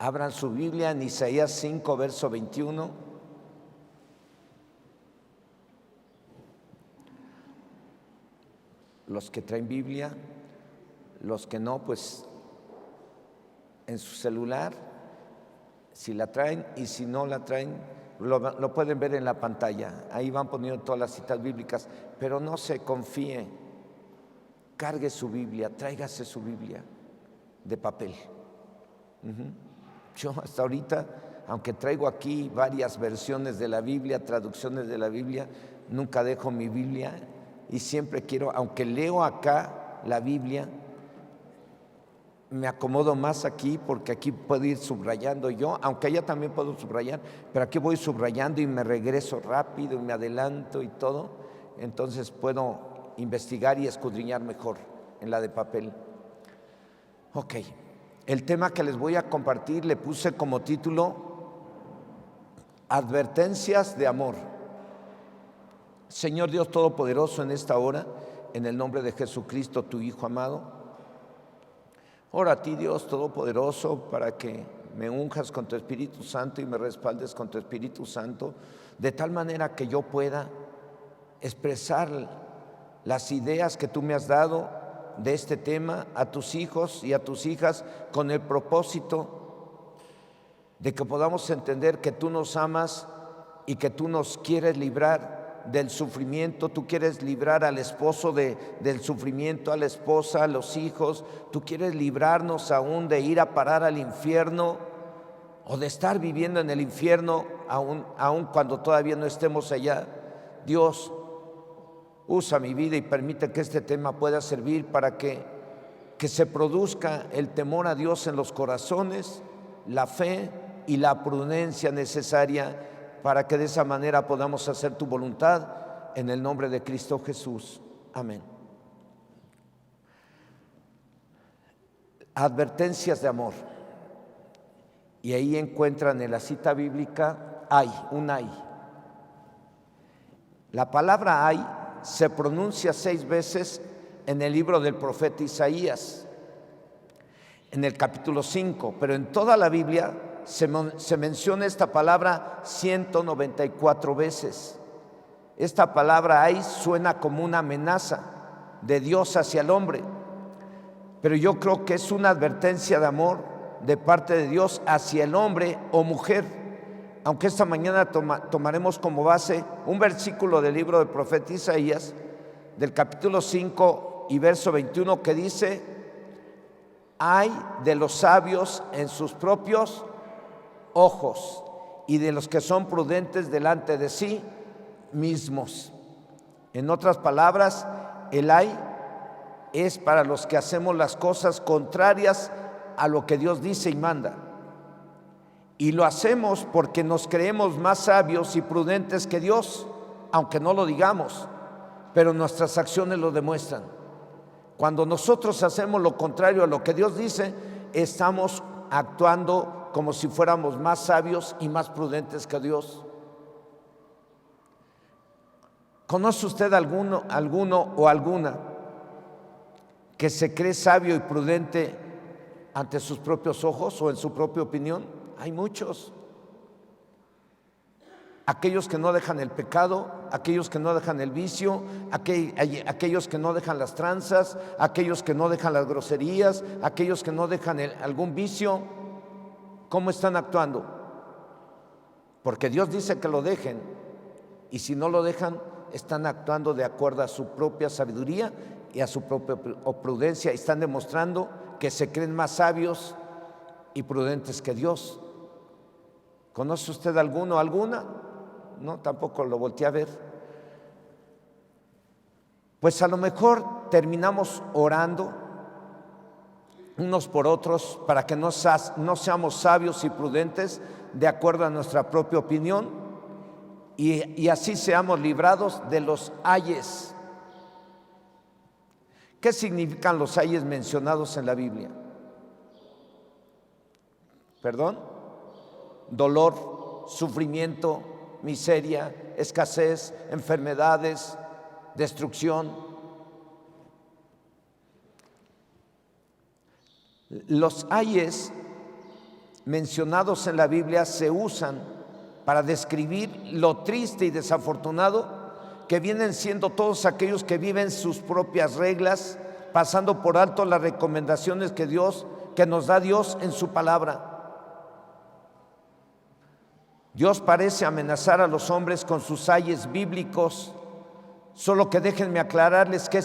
Abran su Biblia en Isaías 5, verso 21. Los que traen Biblia, los que no, pues en su celular, si la traen, y si no la traen, lo pueden ver en la pantalla. Ahí van poniendo todas las citas bíblicas, pero no se confíe. Cargue su Biblia, tráigase su Biblia de papel. Yo hasta ahorita, aunque traigo aquí varias versiones de la Biblia, traducciones de la Biblia, nunca dejo mi Biblia y siempre quiero, aunque leo acá la Biblia, me acomodo más aquí porque aquí puedo ir subrayando yo, aunque allá también puedo subrayar, pero aquí voy subrayando y me regreso rápido y me adelanto y todo, entonces puedo investigar y escudriñar mejor en la de papel. Ok, el tema que les voy a compartir le puse como título Advertencias de amor. Señor Dios Todopoderoso, en esta hora, en el nombre de Jesucristo, tu Hijo amado, ora a ti, Dios Todopoderoso, para que me unjas con tu Espíritu Santo y me respaldes con tu Espíritu Santo, de tal manera que yo pueda expresar las ideas que tú me has dado de este tema a tus hijos y a tus hijas, con el propósito de que podamos entender que tú nos amas y que tú nos quieres librar del sufrimiento. Tú quieres librar al esposo del sufrimiento, a la esposa, a los hijos. Tú quieres librarnos aún de ir a parar al infierno o de estar viviendo en el infierno aún cuando todavía no estemos allá. Dios, usa mi vida y permite que este tema pueda servir para que se produzca el temor a Dios en los corazones, la fe y la prudencia necesaria para que de esa manera podamos hacer tu voluntad en el nombre de Cristo Jesús. Amén. Advertencias de amor. Y ahí encuentran en la cita bíblica un ay. La palabra ay se pronuncia 6 veces en el libro del profeta Isaías, en el capítulo 5, pero en toda la Biblia se menciona esta palabra 194 veces. Esta palabra ay suena como una amenaza de Dios hacia el hombre, pero yo creo que es una advertencia de amor de parte de Dios hacia el hombre o mujer, aunque esta mañana tomaremos como base un versículo del libro del profeta Isaías, del capítulo 5 y verso 21, que dice: ay de los sabios en sus propios ojos y de los que son prudentes delante de sí mismos. En otras palabras, el ay es para los que hacemos las cosas contrarias a lo que Dios dice y manda, y lo hacemos porque nos creemos más sabios y prudentes que Dios, aunque no lo digamos, pero nuestras acciones lo demuestran. Cuando nosotros hacemos lo contrario a lo que Dios dice, estamos actuando como si fuéramos más sabios y más prudentes que Dios. ¿Conoce usted alguno o alguna que se cree sabio y prudente ante sus propios ojos o en su propia opinión? Hay muchos. Aquellos que no dejan el pecado, aquellos que no dejan el vicio, aquellos que no dejan las tranzas, aquellos que no dejan las groserías, aquellos que no dejan algún vicio. ¿Cómo están actuando? Porque Dios dice que lo dejen, y si no lo dejan, están actuando de acuerdo a su propia sabiduría y a su propia prudencia, y están demostrando que se creen más sabios y prudentes que Dios. ¿Conoce usted alguno o alguna? No, tampoco lo volteé a ver. Pues a lo mejor terminamos orando unos por otros para que no seamos sabios y prudentes de acuerdo a nuestra propia opinión, y así seamos librados de los ayes. ¿Qué significan los ayes mencionados en la Biblia? ¿Perdón? Dolor, sufrimiento, miseria, escasez, enfermedades, destrucción. Los ayes mencionados en la Biblia se usan para describir lo triste y desafortunado que vienen siendo todos aquellos que viven sus propias reglas, pasando por alto las recomendaciones que nos da Dios en su palabra. Dios parece amenazar a los hombres con sus ayes bíblicos, solo que déjenme aclararles que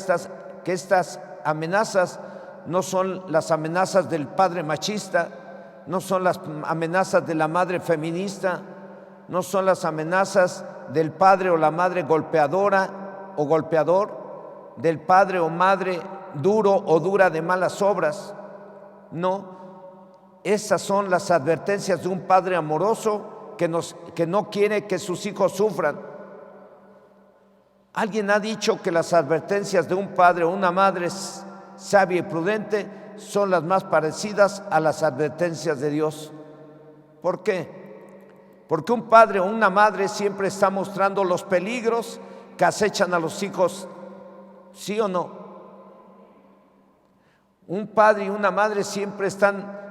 estas amenazas no son las amenazas del padre machista, no son las amenazas de la madre feminista, no son las amenazas del padre o la madre golpeadora o golpeador, del padre o madre duro o dura de malas obras. No, esas son las advertencias de un padre amoroso que no quiere que sus hijos sufran. Alguien ha dicho que las advertencias de un padre o una madre sabia y prudente son las más parecidas a las advertencias de Dios. ¿Por qué? Porque un padre o una madre siempre está mostrando los peligros que acechan a los hijos, ¿sí o no? Un padre y una madre siempre están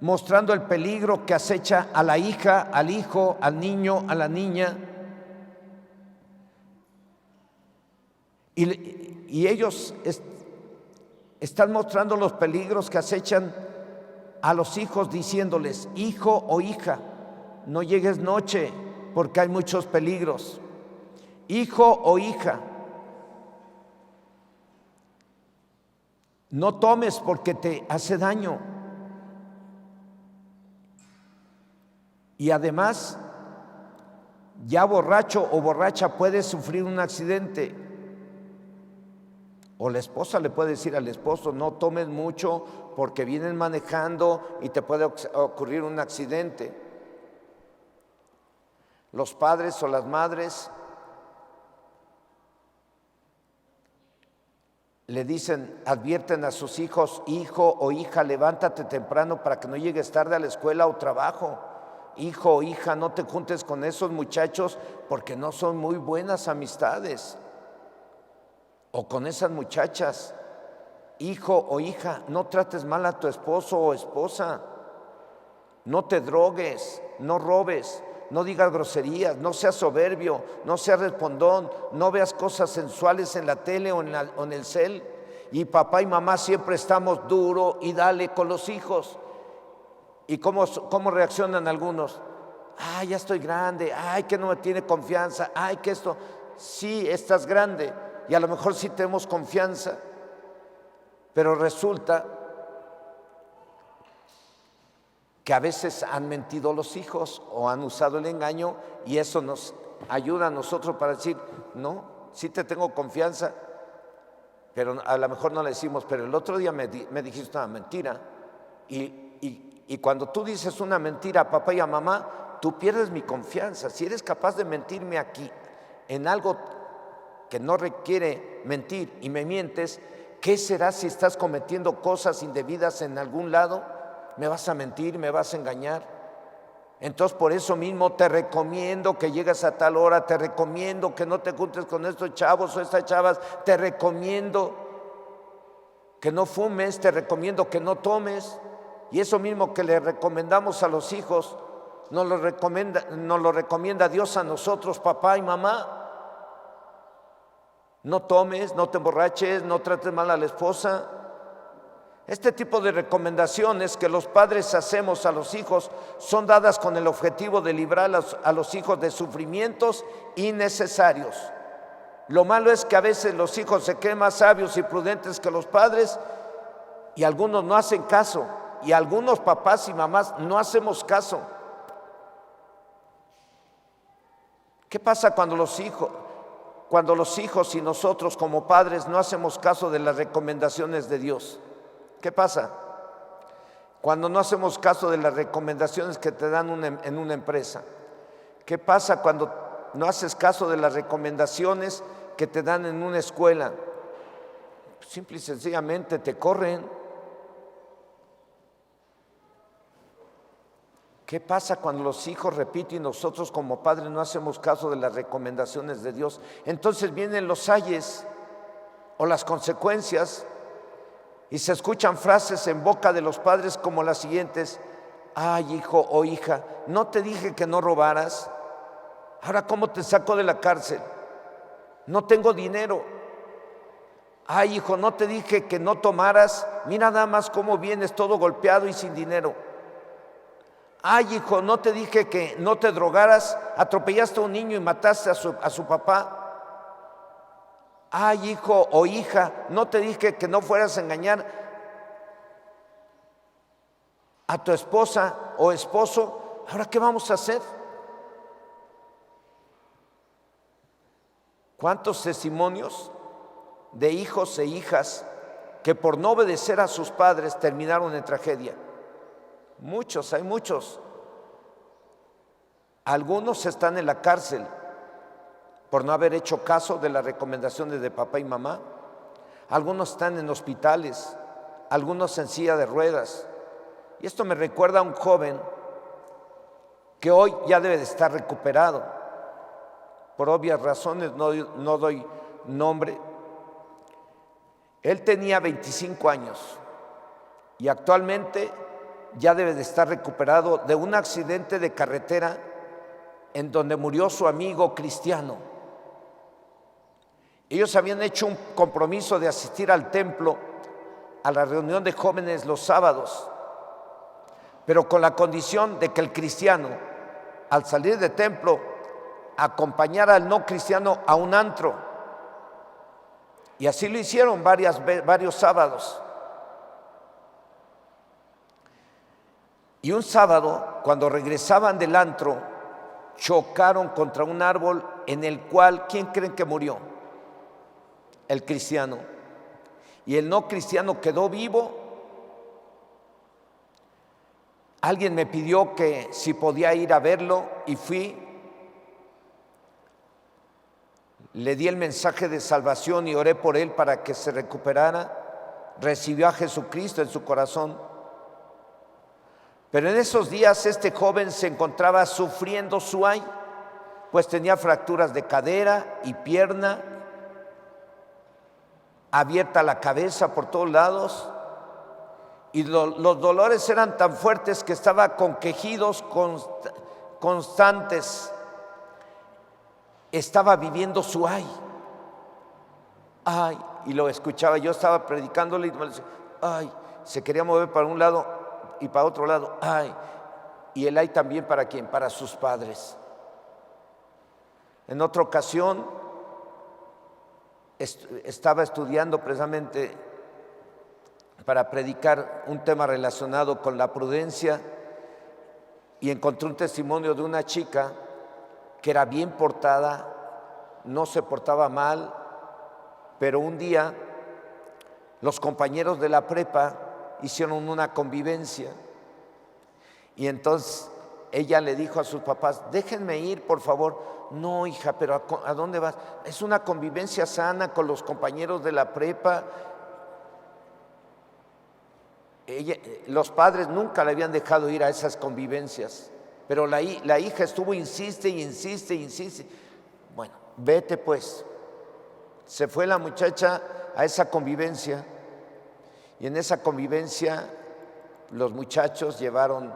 mostrando el peligro que acecha a la hija, al hijo, al niño, a la niña. Y ellos están mostrando los peligros que acechan a los hijos, diciéndoles: hijo o hija, no llegues noche porque hay muchos peligros. Hijo o hija, no tomes porque te hace daño. Y además, ya borracho o borracha puedes sufrir un accidente. O la esposa le puede decir al esposo: no tomes mucho porque vienen manejando y te puede ocurrir un accidente. Los padres o las madres le dicen, advierten a sus hijos: hijo o hija, levántate temprano para que no llegues tarde a la escuela o trabajo. Hijo o hija, no te juntes con esos muchachos porque no son muy buenas amistades. O con esas muchachas. Hijo o hija, no trates mal a tu esposo o esposa. No te drogues, no robes, no digas groserías, no seas soberbio, no seas respondón, no veas cosas sensuales en la tele o en el cel. Y papá y mamá siempre estamos duro y dale con los hijos. ¿Y cómo reaccionan algunos? Ay, ya estoy grande, ay, que no me tiene confianza, ay, que esto. Sí, estás grande y a lo mejor sí tenemos confianza, pero resulta que a veces han mentido los hijos o han usado el engaño, y eso nos ayuda a nosotros para decir: no, sí te tengo confianza, pero a lo mejor no le decimos: pero el otro día me dijiste una mentira. Y cuando tú dices una mentira a papá y a mamá, tú pierdes mi confianza. Si eres capaz de mentirme aquí en algo que no requiere mentir y me mientes, ¿qué será si estás cometiendo cosas indebidas en algún lado? ¿Me vas a mentir? ¿Me vas a engañar? Entonces, por eso mismo te recomiendo que llegues a tal hora, te recomiendo que no te juntes con estos chavos o estas chavas, te recomiendo que no fumes, te recomiendo que no tomes. Y eso mismo que le recomendamos a los hijos, nos lo recomienda Dios a nosotros, papá y mamá. No tomes, no te emborraches, no trates mal a la esposa. Este tipo de recomendaciones que los padres hacemos a los hijos son dadas con el objetivo de librar a los hijos de sufrimientos innecesarios. Lo malo es que a veces los hijos se creen más sabios y prudentes que los padres, y algunos no hacen caso. Y algunos papás y mamás no hacemos caso. ¿Qué pasa cuando los hijos y nosotros como padres no hacemos caso de las recomendaciones de Dios? ¿Qué pasa? Cuando no hacemos caso de las recomendaciones que te dan en una empresa. ¿Qué pasa cuando no haces caso de las recomendaciones que te dan en una escuela? Simple y sencillamente te corren. ¿Qué pasa cuando los hijos repiten y nosotros como padres no hacemos caso de las recomendaciones de Dios? Entonces vienen los ayes o las consecuencias, y se escuchan frases en boca de los padres como las siguientes: Ay, hijo o hija, ¿no te dije que no robaras? Ahora, ¿cómo te saco de la cárcel? No tengo dinero. Ay, hijo, ¿no te dije que no tomaras? Mira nada más cómo vienes todo golpeado y sin dinero. Ay, hijo, ¿no te dije que no te drogaras? Atropellaste a un niño y mataste a su papá. Ay, hijo o hija, ¿no te dije que no fueras a engañar a tu esposa o esposo? Ahora, ¿qué vamos a hacer? ¿Cuántos testimonios de hijos e hijas que por no obedecer a sus padres terminaron en tragedia? Muchos, hay muchos. Algunos están en la cárcel por no haber hecho caso de las recomendaciones de papá y mamá. Algunos están en hospitales, algunos en silla de ruedas. Y esto me recuerda a un joven que hoy ya debe de estar recuperado. Por obvias razones no doy nombre. Él tenía 25 años y actualmente ya debe de estar recuperado de un accidente de carretera en donde murió su amigo cristiano. Ellos habían hecho un compromiso de asistir al templo, a la reunión de jóvenes los sábados, pero con la condición de que el cristiano, al salir del templo, acompañara al no cristiano a un antro. Y así lo hicieron varios sábados. Y un sábado, cuando regresaban del antro, chocaron contra un árbol en el cual, ¿quién creen que murió? El cristiano. Y el no cristiano quedó vivo. Alguien me pidió que si podía ir a verlo y fui. Le di el mensaje de salvación y oré por él para que se recuperara. Recibió a Jesucristo en su corazón. Pero en esos días este joven se encontraba sufriendo SUAY, pues tenía fracturas de cadera y pierna, abierta la cabeza por todos lados, y los dolores eran tan fuertes que estaba con quejidos constantes. Estaba viviendo SUAY. Ay, y lo escuchaba, yo estaba predicándole y me decía, ay, se quería mover para un lado y para otro lado, ay. Y el ay también, ¿para quién? Para sus padres. En otra ocasión estaba estudiando precisamente para predicar un tema relacionado con la prudencia y encontré un testimonio de una chica que era bien portada, no se portaba mal, pero un día los compañeros de la prepa hicieron una convivencia y entonces ella le dijo a sus papás, déjenme ir por favor. No, hija, pero ¿a dónde vas? Es una convivencia sana con los compañeros de la prepa. Los padres nunca le habían dejado ir a esas convivencias, pero la hija estuvo, insiste y insiste y insiste. Bueno, vete pues. Se fue la muchacha a esa convivencia y en esa convivencia los muchachos llevaron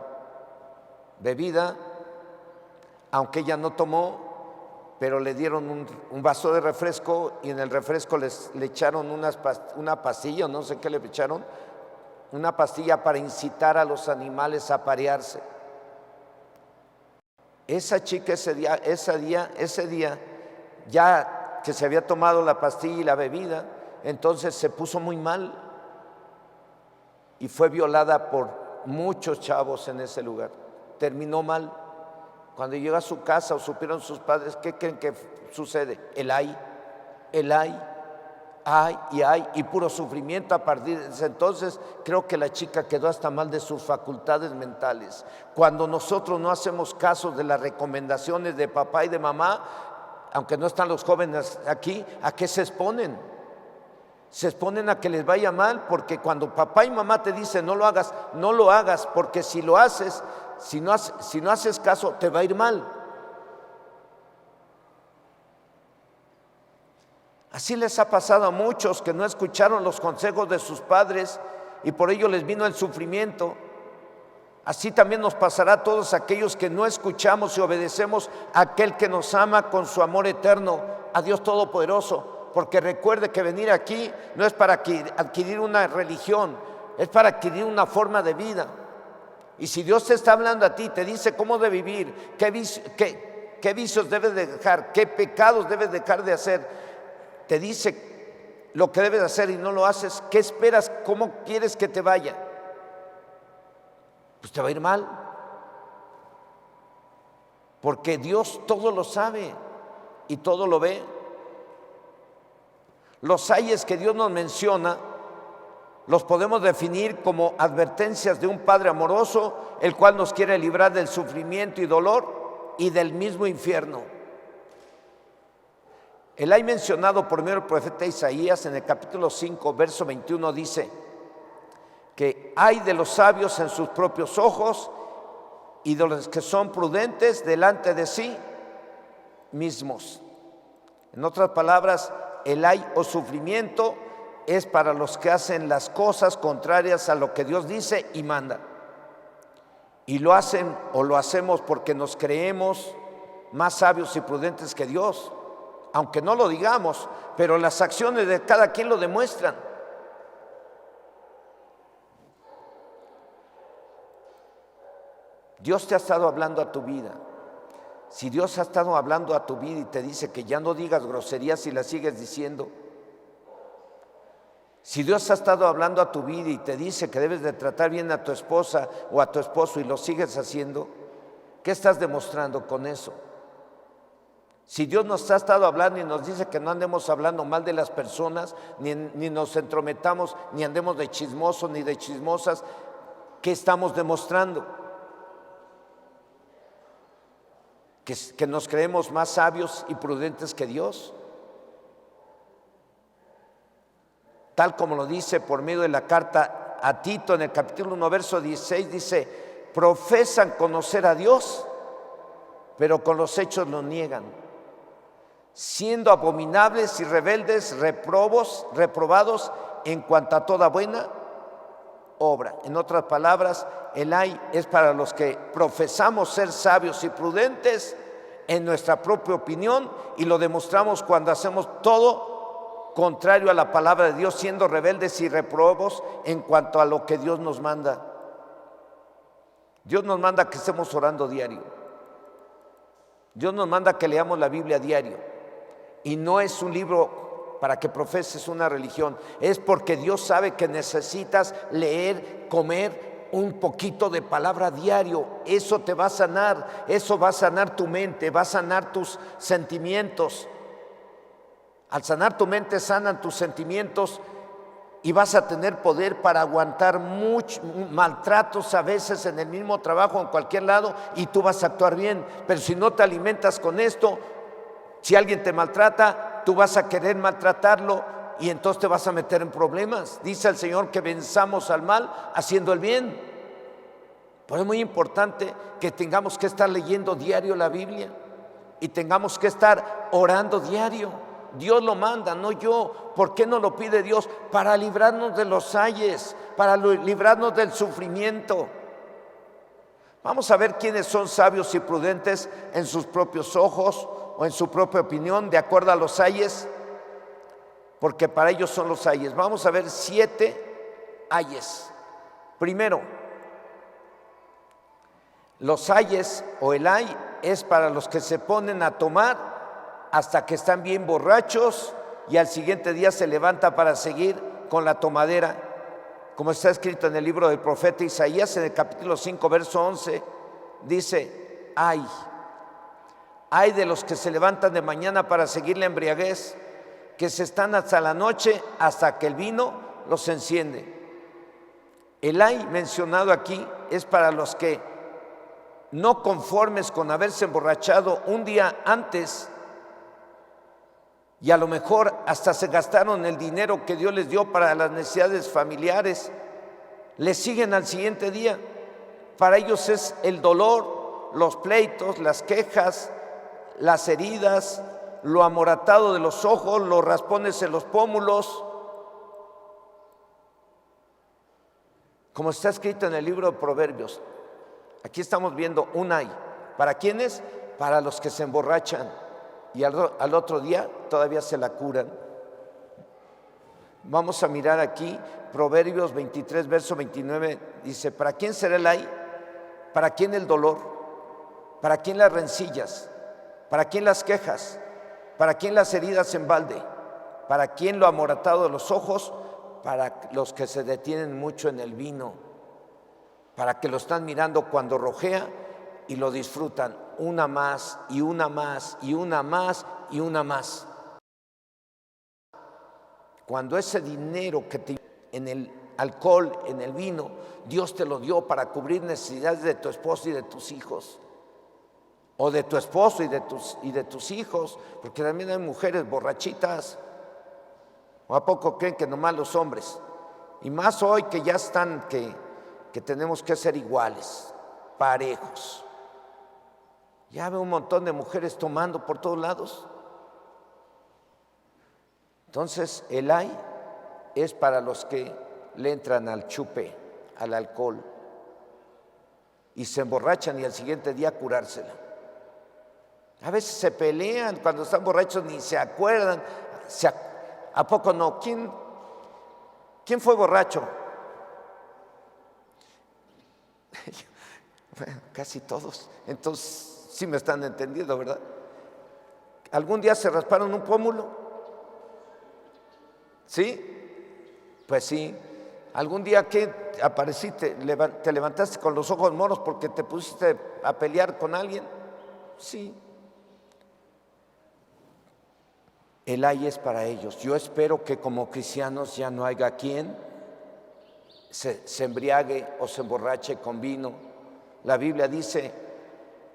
bebida, aunque ella no tomó, pero le dieron un vaso de refresco y en el refresco le echaron una pastilla, no sé qué le echaron, una pastilla para incitar a los animales a aparearse. Esa chica ese día, ya que se había tomado la pastilla y la bebida, entonces se puso muy mal y fue violada por muchos chavos en ese lugar. Terminó mal. Cuando llegó a su casa o supieron sus padres, ¿qué creen que sucede? El ay, y puro sufrimiento. A partir de ese entonces creo que la chica quedó hasta mal de sus facultades mentales. Cuando nosotros no hacemos caso de las recomendaciones de papá y de mamá, aunque no están los jóvenes aquí, ¿a qué se exponen? Se exponen a que les vaya mal, porque cuando papá y mamá te dicen no lo hagas, no lo hagas, porque si lo haces, si no haces caso, te va a ir mal. Así les ha pasado a muchos que no escucharon los consejos de sus padres y por ello les vino el sufrimiento. Así también nos pasará a todos aquellos que no escuchamos y obedecemos a aquel que nos ama con su amor eterno, a Dios Todopoderoso. Porque recuerde que venir aquí no es para adquirir una religión, es para adquirir una forma de vida. Y si Dios te está hablando a ti, te dice cómo de vivir, qué vicios debes de dejar, qué pecados debes dejar de hacer, te dice lo que debes de hacer y no lo haces, ¿qué esperas? ¿Cómo quieres que te vaya? Pues te va a ir mal, porque Dios todo lo sabe y todo lo ve. Los ayes que Dios nos menciona los podemos definir como advertencias de un Padre amoroso, el cual nos quiere librar del sufrimiento y dolor y del mismo infierno. El ay mencionado por medio del profeta Isaías en el capítulo 5, verso 21 dice que hay de los sabios en sus propios ojos y de los que son prudentes delante de sí mismos. En otras palabras, el ay o sufrimiento es para los que hacen las cosas contrarias a lo que Dios dice y manda. Y lo hacen o lo hacemos porque nos creemos más sabios y prudentes que Dios, aunque no lo digamos, pero las acciones de cada quien lo demuestran. Dios te ha estado hablando a tu vida. Si Dios ha estado hablando a tu vida y te dice que ya no digas groserías y las sigues diciendo, si Dios ha estado hablando a tu vida y te dice que debes de tratar bien a tu esposa o a tu esposo y lo sigues haciendo, ¿qué estás demostrando con eso? Si Dios nos ha estado hablando y nos dice que no andemos hablando mal de las personas, ni nos entrometamos, ni andemos de chismosos ni de chismosas, ¿qué estamos demostrando? Que nos creemos más sabios y prudentes que Dios. Tal como lo dice por medio de la carta a Tito en el capítulo 1, verso 16, dice, profesan conocer a Dios, pero con los hechos lo niegan, siendo abominables y rebeldes, reprobados en cuanto a toda buena obra. En otras palabras, el ay es para los que profesamos ser sabios y prudentes en nuestra propia opinión y lo demostramos cuando hacemos todo contrario a la palabra de Dios, siendo rebeldes y reprobos en cuanto a lo que Dios nos manda. Dios nos manda que estemos orando diario. Dios nos manda que leamos la Biblia diario. Y no es un libro para que profeses una religión, es porque Dios sabe que necesitas leer, comer un poquito de palabra diario. Eso te va a sanar, eso va a sanar tu mente, va a sanar tus sentimientos. Al sanar tu mente, sanan tus sentimientos y vas a tener poder para aguantar muchos maltratos a veces en el mismo trabajo, en cualquier lado, y tú vas a actuar bien. Pero si no te alimentas con esto, si alguien te maltrata, tú vas a querer maltratarlo y entonces te vas a meter en problemas. Dice el Señor que venzamos al mal haciendo el bien. Pues es muy importante que tengamos que estar leyendo diario la Biblia y tengamos que estar orando diario. Dios lo manda, no yo. ¿Por qué no lo pide Dios? Para librarnos de los ayes, para librarnos del sufrimiento. Vamos a ver quiénes son sabios y prudentes en sus propios ojos o en su propia opinión, de acuerdo a los ayes, porque para ellos son los ayes. Vamos a ver 7 ayes. Primero, los ayes o el ay es para los que se ponen a tomar hasta que están bien borrachos y al siguiente día se levanta para seguir con la tomadera, como está escrito en el libro del profeta Isaías en el capítulo 5, verso 11, dice, ay de los que se levantan de mañana para seguir la embriaguez, que se están hasta la noche, hasta que el vino los enciende. El ay mencionado aquí es para los que, no conformes con haberse emborrachado un día antes, y a lo mejor hasta se gastaron el dinero que Dios les dio para las necesidades familiares, le siguen al siguiente día. Para ellos es el dolor, los pleitos, las quejas, las heridas, lo amoratado de los ojos, los raspones en los pómulos. Como está escrito en el libro de Proverbios, Aquí estamos viendo un ay. ¿Para quiénes? Para los que se emborrachan y al otro día todavía se la curan. Vamos a mirar aquí Proverbios 23, verso 29. Dice: ¿para quién será el ay? ¿Para quién el dolor? ¿Para quién las rencillas? ¿Para quién las quejas? ¿Para quién las heridas en balde? ¿Para quién lo amoratado de los ojos? Para los que se detienen mucho en el vino, para que lo están mirando cuando rojea y lo disfrutan, una más y una más y una más y una más. Cuando ese dinero que te en el alcohol, en el vino, Dios te lo dio para cubrir necesidades de tu esposo y de tus hijos, o de tu esposo y de tus hijos, porque también hay mujeres borrachitas. ¿O a poco creen que nomás los hombres? Y más hoy que ya están, que tenemos que ser iguales, parejos. Ya veo un montón de mujeres tomando por todos lados. Entonces, el ay es para los que le entran al chupe, al alcohol, y se emborrachan y al siguiente día curársela. A veces se pelean, cuando están borrachos ni se acuerdan. ¿A poco no? ¿Quién fue borracho? Bueno, casi todos. Entonces, sí me están entendiendo, ¿verdad? ¿Algún día se rasparon un pómulo? ¿Sí? Pues sí. ¿Algún día que apareciste, te levantaste con los ojos moros porque te pusiste a pelear con alguien? Sí. El ay es para ellos. Yo espero que como cristianos ya no haya quien se embriague o se emborrache con vino. La Biblia dice: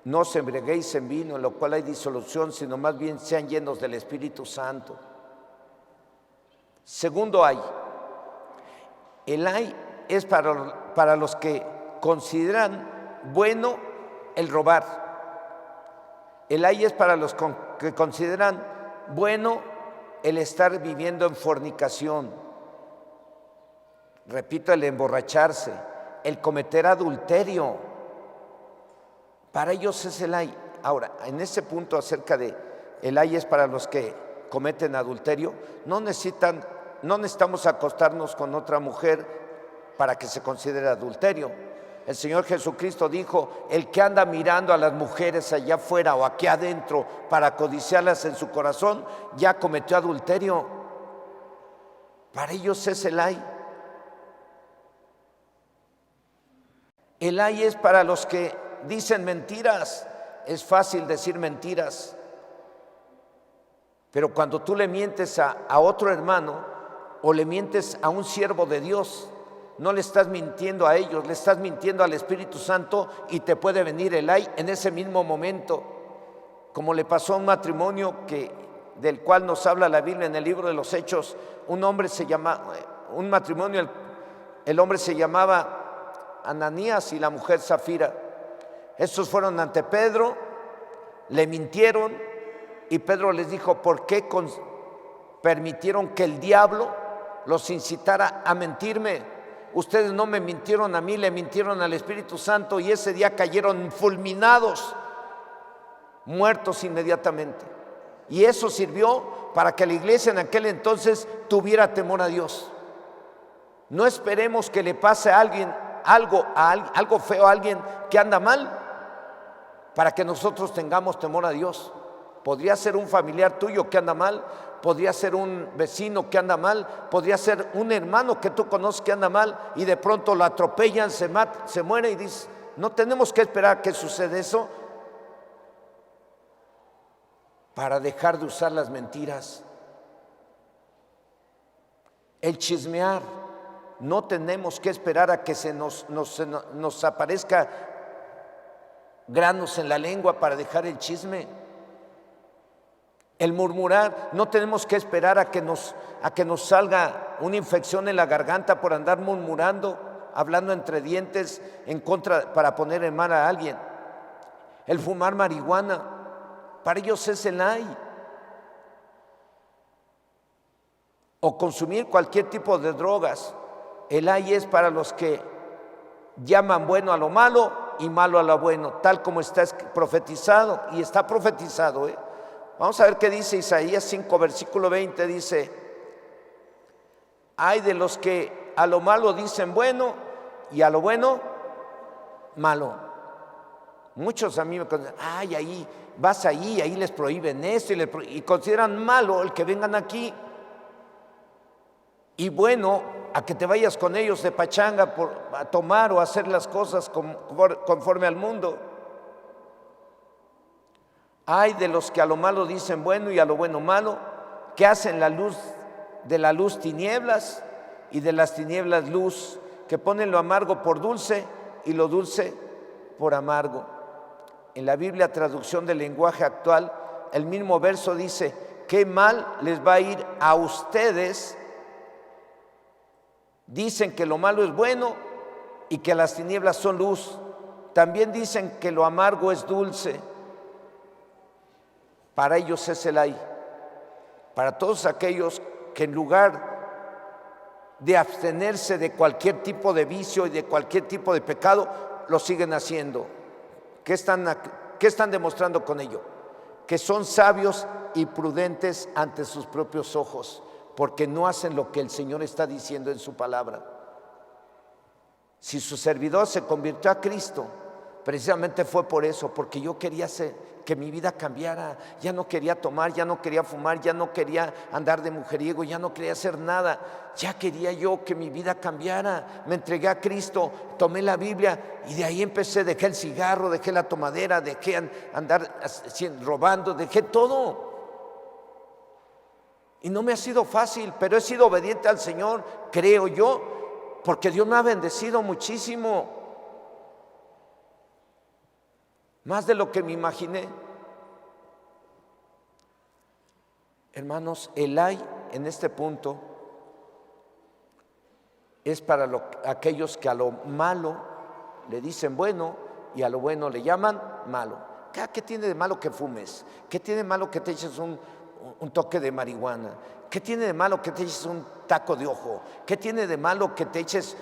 no os embriaguéis en vino, en lo cual hay disolución, sino más bien sean llenos del Espíritu Santo. Segundo ay. El ay es para los que consideran bueno el robar. El ay es para los que consideran bueno el estar viviendo en fornicación. Repito, el emborracharse, el cometer adulterio. Para ellos es el ay. Ahora, en ese punto acerca de el ay es para los que cometen adulterio, no necesitamos acostarnos con otra mujer para que se considere adulterio. El Señor Jesucristo dijo: el que anda mirando a las mujeres allá afuera o aquí adentro para codiciarlas en su corazón, ya cometió adulterio. Para ellos es el ay. El ay es para los que dicen mentiras. Es fácil decir mentiras, pero cuando tú le mientes a otro hermano o le mientes a un siervo de Dios, no le estás mintiendo a ellos, le estás mintiendo al Espíritu Santo, y te puede venir el ay en ese mismo momento, como le pasó a un matrimonio del cual nos habla la Biblia en el libro de los Hechos. Un matrimonio, el hombre se llamaba Ananías y la mujer Zafira. Estos fueron ante Pedro, le mintieron, y Pedro les dijo: ¿por qué permitieron que el diablo los incitara a mentirme? Ustedes no me mintieron a mí, le mintieron al Espíritu Santo, y ese día cayeron fulminados, muertos inmediatamente. Y eso sirvió para que la iglesia en aquel entonces tuviera temor a Dios. No esperemos que le pase a alguien algo feo a alguien que anda mal para que nosotros tengamos temor a Dios. Podría ser un familiar tuyo que anda mal, podría ser un vecino que anda mal, podría ser un hermano que tú conoces que anda mal, y de pronto lo atropellan, se muere, y dices: no tenemos que esperar a que suceda eso para dejar de usar las mentiras. El chismear, no tenemos que esperar a que nos aparezca granos en la lengua para dejar el chisme. El murmurar, no tenemos que esperar a que nos salga una infección en la garganta por andar murmurando, hablando entre dientes en contra, para poner en mal a alguien. El fumar marihuana, para ellos es el ay. O consumir cualquier tipo de drogas. El ay es para los que llaman bueno a lo malo y malo a lo bueno, tal como está profetizado, y está profetizado. Vamos a ver qué dice Isaías 5, versículo 20, dice: hay de los que a lo malo dicen bueno y a lo bueno malo. Muchos a mí me conocen, ay, ahí vas ahí les prohíben esto y consideran malo el que vengan aquí, y bueno a que te vayas con ellos de pachanga a tomar o a hacer las cosas conforme al mundo. Hay de los que a lo malo dicen bueno y a lo bueno malo, que hacen de la luz tinieblas y de las tinieblas luz, que ponen lo amargo por dulce y lo dulce por amargo. En la Biblia, traducción del lenguaje actual, el mismo verso dice: qué mal les va a ir a ustedes. Dicen que lo malo es bueno y que las tinieblas son luz. También dicen que lo amargo es dulce. Para ellos es el ay. Para todos aquellos que en lugar de abstenerse de cualquier tipo de vicio y de cualquier tipo de pecado, lo siguen haciendo. ¿Qué están demostrando con ello? Que son sabios y prudentes ante sus propios ojos, porque no hacen lo que el Señor está diciendo en su palabra. Si su servidor se convirtió a Cristo, precisamente fue por eso, porque yo quería que mi vida cambiara. Ya no quería tomar, ya no quería fumar, ya no quería andar de mujeriego, ya no quería hacer nada. Ya quería yo que mi vida cambiara. Me entregué a Cristo, tomé la Biblia y de ahí empecé. Dejé el cigarro, dejé la tomadera, dejé andar robando, dejé todo. Y no me ha sido fácil, pero he sido obediente al Señor, creo yo, porque Dios me ha bendecido muchísimo. Más de lo que me imaginé. Hermanos, el ay en este punto es para aquellos que a lo malo le dicen bueno y a lo bueno le llaman malo. ¿Qué tiene de malo que fumes? ¿Qué tiene de malo que te eches un toque de marihuana? ¿Qué tiene de malo que te eches un taco de ojo? ¿Qué tiene de malo que te eches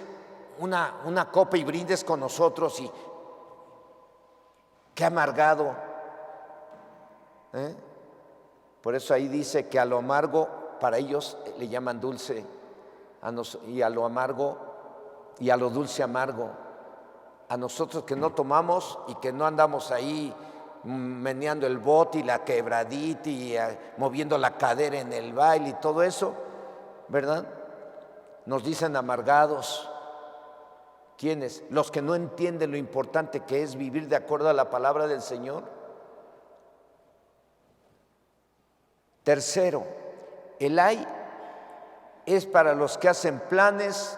una copa y brindes con nosotros? Y qué amargado. Por eso ahí dice que a lo amargo para ellos le llaman dulce, y a lo amargo y a lo dulce amargo. A nosotros que no tomamos y que no andamos ahí meneando el bote y la quebradita y moviendo la cadera en el baile y todo eso, ¿verdad? Nos dicen amargados. ¿Quiénes? Los que no entienden lo importante que es vivir de acuerdo a la palabra del Señor. Tercero, el ay es para los que hacen planes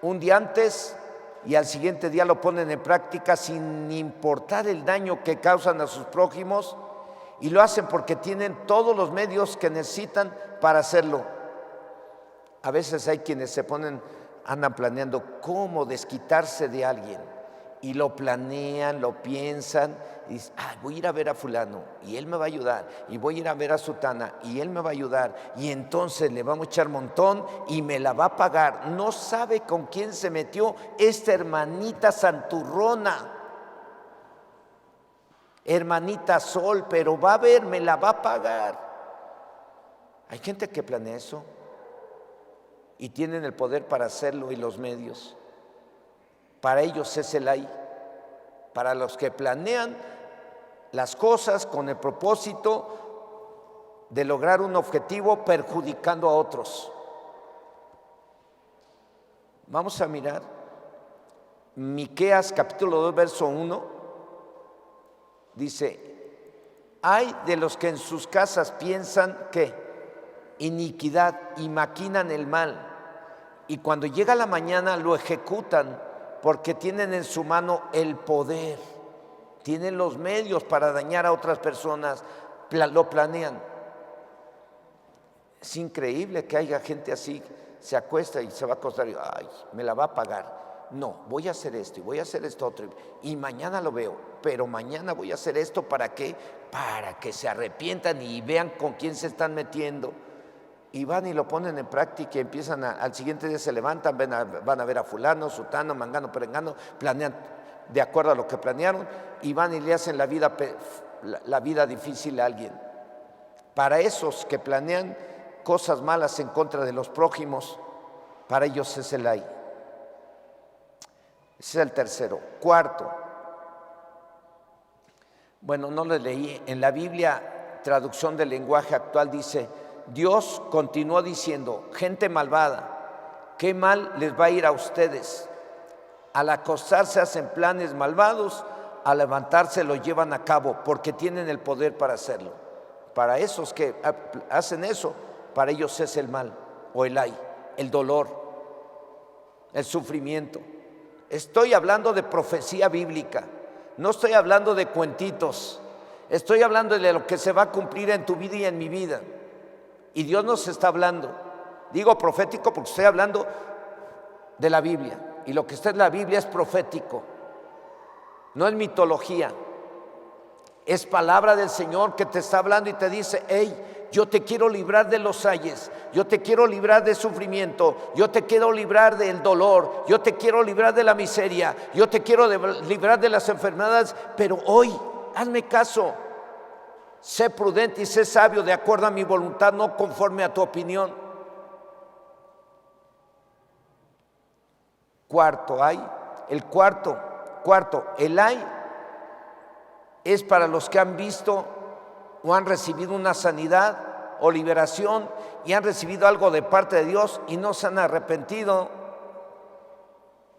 un día antes y al siguiente día lo ponen en práctica sin importar el daño que causan a sus prójimos, y lo hacen porque tienen todos los medios que necesitan para hacerlo. A veces hay quienes andan planeando cómo desquitarse de alguien, y lo planean, lo piensan, y dicen: voy a ir a ver a fulano y él me va a ayudar, y voy a ir a ver a sutana y él me va a ayudar, y entonces le vamos a echar montón y me la va a pagar. No sabe con quién se metió esta hermanita santurrona, hermanita Sol, pero va a ver, me la va a pagar. Hay gente que planea eso y tienen el poder para hacerlo y los medios. Para ellos es el ay. Para los que planean las cosas con el propósito de lograr un objetivo perjudicando a otros. Vamos a mirar Miqueas capítulo 2 verso 1. Dice: ay de los que en sus casas piensan que iniquidad y maquinan el mal, y cuando llega la mañana lo ejecutan, porque tienen en su mano el poder, tienen los medios para dañar a otras personas, lo planean. Es increíble que haya gente así, se acuesta y se va a acostar y ay, me la va a pagar. No, voy a hacer esto y voy a hacer esto otro, y mañana lo veo, pero mañana voy a hacer esto. ¿Para qué? Para que se arrepientan y vean con quién se están metiendo. Y van y lo ponen en práctica y empiezan al siguiente día se levantan, van a ver a fulano, sutano, mangano, perengano, planean. de acuerdo a lo que planearon y van y le hacen la vida difícil a alguien. Para esos que planean cosas malas en contra de los prójimos, para ellos es el ay. Ese es el tercero. Cuarto, bueno, no lo leí, en la Biblia, traducción del lenguaje actual, dice: Dios continuó diciendo, gente malvada, qué mal les va a ir a ustedes. Al acostarse hacen planes malvados, al levantarse lo llevan a cabo, porque tienen el poder para hacerlo. Para esos que hacen eso, para ellos es el mal, o el ay, el dolor, el sufrimiento. Estoy hablando de profecía bíblica, no estoy hablando de cuentitos, estoy hablando de lo que se va a cumplir en tu vida y en mi vida. Y Dios nos está hablando. Digo profético porque estoy hablando de la Biblia. Y lo que está en la Biblia es profético. No es mitología. Es palabra del Señor que te está hablando y te dice: hey, yo te quiero librar de los ayes, yo te quiero librar del sufrimiento, yo te quiero librar del dolor, yo te quiero librar de la miseria, yo te quiero librar de las enfermedades, pero hoy, hazme caso. Sé prudente y sé sabio de acuerdo a mi voluntad, no conforme a tu opinión. Cuarto, ay. El cuarto, el ay es para los que han visto o han recibido una sanidad o liberación y han recibido algo de parte de Dios y no se han arrepentido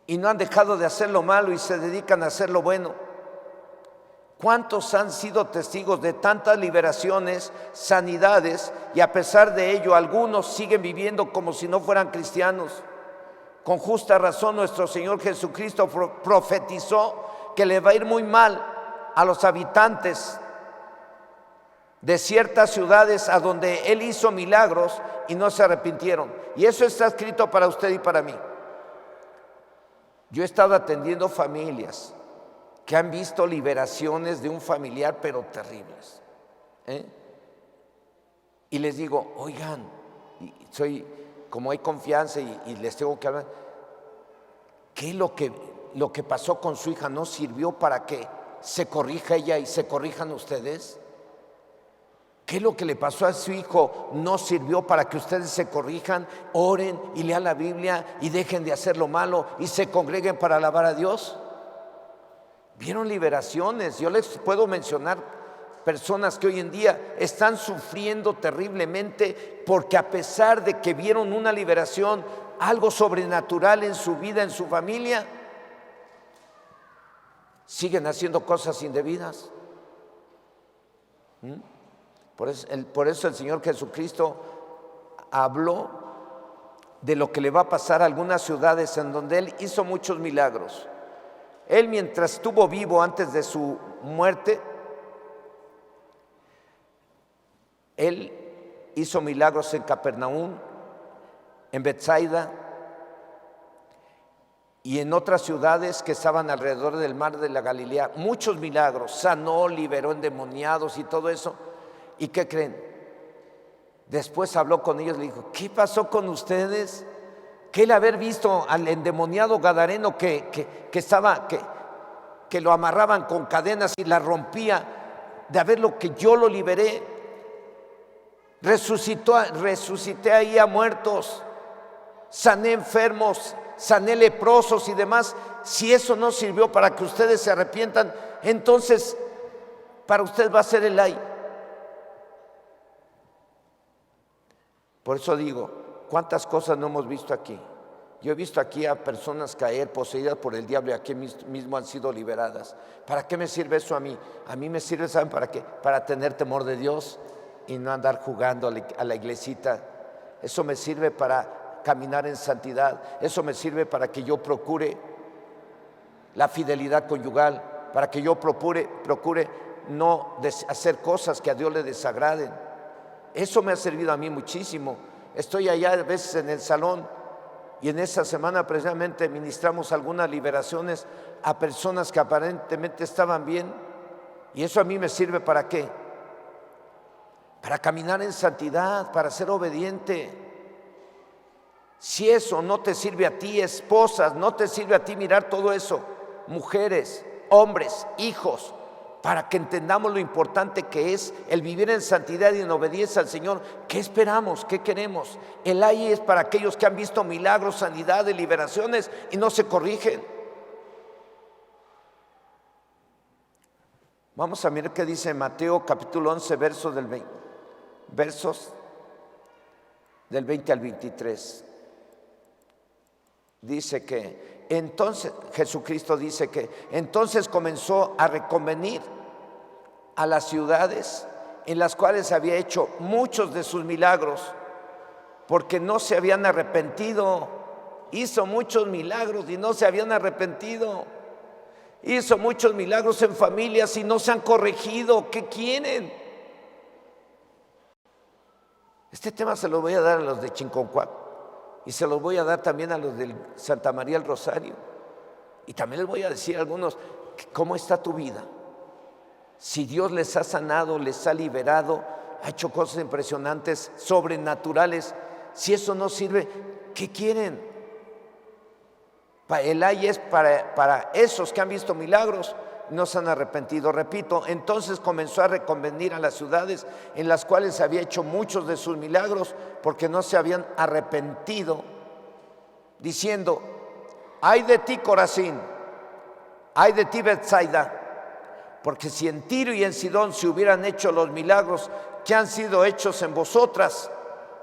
y no han dejado de hacer lo malo y se dedican a hacer lo bueno. ¿Cuántos han sido testigos de tantas liberaciones, sanidades, y a pesar de ello algunos siguen viviendo como si no fueran cristianos? Con justa razón nuestro Señor Jesucristo profetizó que le va a ir muy mal a los habitantes de ciertas ciudades a donde Él hizo milagros y no se arrepintieron. Y eso está escrito para usted y para mí. Yo he estado atendiendo familias que han visto liberaciones de un familiar, pero terribles. Y les digo: oigan, como hay confianza y les tengo que hablar, ¿qué lo que pasó con su hija no sirvió para que se corrija ella y se corrijan ustedes? ¿Qué lo que le pasó a su hijo no sirvió para que ustedes se corrijan, oren y lean la Biblia y dejen de hacer lo malo y se congreguen para alabar a Dios? Vieron liberaciones. Yo les puedo mencionar personas que hoy en día están sufriendo terriblemente porque a pesar de que vieron una liberación, algo sobrenatural en su vida, en su familia, siguen haciendo cosas indebidas. Por eso el Señor Jesucristo habló de lo que le va a pasar a algunas ciudades en donde Él hizo muchos milagros. Él, mientras estuvo vivo antes de su muerte, Él hizo milagros en Capernaum, en Betsaida y en otras ciudades que estaban alrededor del mar de la Galilea. Muchos milagros, sanó, liberó endemoniados y todo eso. ¿Y qué creen? Después habló con ellos y le dijo: ¿qué pasó con ustedes? Que el haber visto al endemoniado gadareno que lo amarraban con cadenas y la rompía, de haberlo que yo lo liberé, resucité ahí a muertos, sané enfermos, sané leprosos y demás. Si eso no sirvió para que ustedes se arrepientan, entonces para usted va a ser el ay. Por eso digo, ¿cuántas cosas no hemos visto aquí? Yo he visto aquí a personas caer poseídas por el diablo y aquí mismo han sido liberadas. ¿Para qué me sirve eso a mí? A mí me sirve, ¿saben para qué? Para tener temor de Dios y no andar jugando a la iglesita. Eso me sirve para caminar en santidad. Eso me sirve para que yo procure la fidelidad conyugal, para que yo procure no hacer cosas que a Dios le desagraden. Eso me ha servido a mí muchísimo. Estoy allá a veces en el salón y en esta semana precisamente ministramos algunas liberaciones a personas que aparentemente estaban bien. Y eso a mí me sirve ¿para qué? Para caminar en santidad, para ser obediente. Si eso no te sirve a ti, esposas, no te sirve a ti mirar todo eso, mujeres, hombres, hijos, para que entendamos lo importante que es el vivir en santidad y en obediencia al Señor. ¿Qué esperamos? ¿Qué queremos? El ay es para aquellos que han visto milagros, sanidades, liberaciones y no se corrigen. Vamos a mirar qué dice Mateo capítulo 11, versos del 20 al 23. Dice que entonces, Jesucristo dice que entonces comenzó a reconvenir a las ciudades en las cuales había hecho muchos de sus milagros, porque no se habían arrepentido. Hizo muchos milagros y no se habían arrepentido. Hizo muchos milagros en familias y no se han corregido. ¿Qué quieren? Este tema se lo voy a dar a los de Chinconcuac y se los voy a dar también a los de Santa María el Rosario. Y también les voy a decir a algunos, ¿cómo está tu vida? Si Dios les ha sanado, les ha liberado, ha hecho cosas impresionantes, sobrenaturales, si eso no sirve, ¿qué quieren? El ay es para esos que han visto milagros, no se han arrepentido. Repito, entonces comenzó a reconvenir a las ciudades en las cuales había hecho muchos de sus milagros, porque no se habían arrepentido, diciendo: ay de ti, Corazín, ay de ti, Betsaida, porque si en Tiro y en Sidón se hubieran hecho los milagros que han sido hechos en vosotras,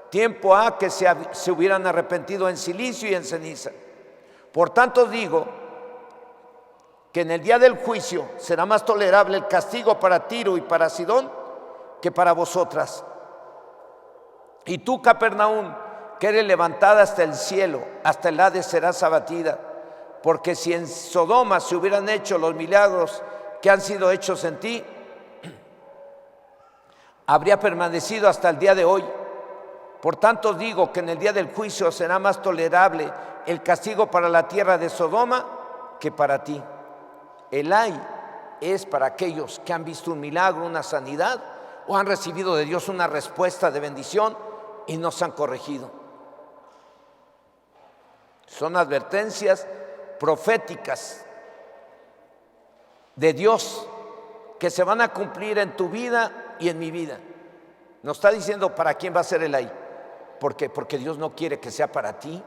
tiempo ha que se hubieran arrepentido en silicio y en ceniza. Por tanto digo que en el día del juicio será más tolerable el castigo para Tiro y para Sidón que para vosotras. Y tú, Capernaum, que eres levantada hasta el cielo, hasta el Hades serás abatida, porque si en Sodoma se hubieran hecho los milagros que han sido hechos en ti, habría permanecido hasta el día de hoy. Por tanto digo que en el día del juicio será más tolerable el castigo para la tierra de Sodoma que para ti. El ay es para aquellos que han visto un milagro, una sanidad, o han recibido de Dios una respuesta de bendición y no se han corregido. Son advertencias proféticas de Dios que se van a cumplir en tu vida y en mi vida. Nos está diciendo para quién va a ser el ay. ¿Por qué? Porque Dios no quiere que sea para ti.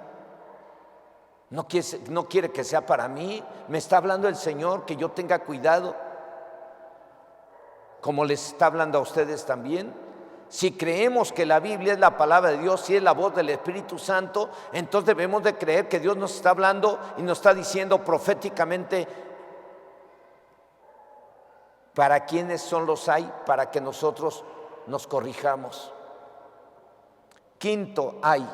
No quiere que sea para mí. Me está hablando el Señor que yo tenga cuidado, como les está hablando a ustedes también. Si creemos que la Biblia es la palabra de Dios y es la voz del Espíritu Santo, entonces debemos de creer que Dios nos está hablando y nos está diciendo proféticamente para quiénes son los hay, para que nosotros nos corrijamos. Quinto, ay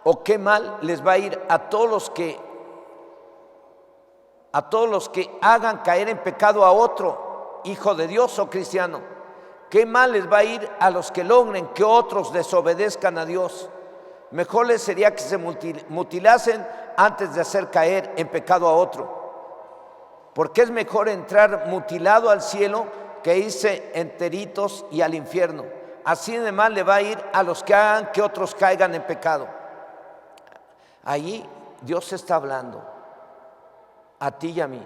o qué mal les va a ir a todos los que hagan caer en pecado a otro, hijo de Dios o cristiano. Qué mal les va a ir a los que logren que otros desobedezcan a Dios. Mejor les sería que se mutilasen antes de hacer caer en pecado a otro, porque es mejor entrar mutilado al cielo que irse enteritos y al infierno. Así de mal le va a ir a los que hagan que otros caigan en pecado. Ahí Dios está hablando a ti y a mí.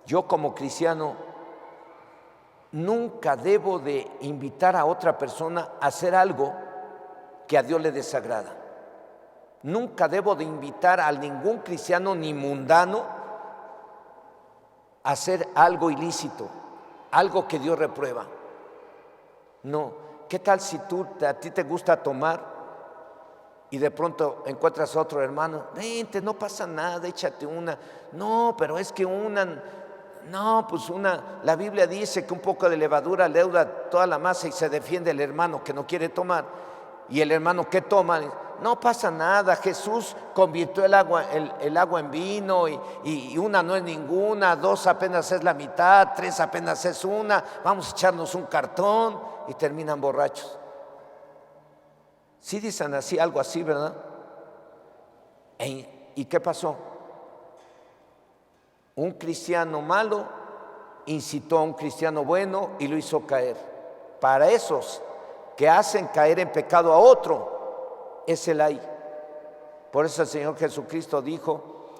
Yo como cristiano nunca debo de invitar a otra persona a hacer algo que a Dios le desagrada. Nunca debo de invitar a ningún cristiano ni mundano a hacer algo ilícito, algo que Dios reprueba. No. ¿Qué tal si a ti te gusta tomar y de pronto encuentras a otro hermano? Vente, no pasa nada, échate una. No, pero es que la Biblia dice que un poco de levadura leuda toda la masa y se defiende el hermano que no quiere tomar. Y el hermano que toma, no pasa nada, Jesús convirtió el agua en vino y una no es ninguna, dos apenas es la mitad, tres apenas es una, vamos a echarnos un cartón. Y terminan borrachos. Sí dicen así, algo así, ¿verdad? ¿Y qué pasó? Un cristiano malo incitó a un cristiano bueno y lo hizo caer. Para esos que hacen caer en pecado a otro, es el ay. Por eso el Señor Jesucristo dijo,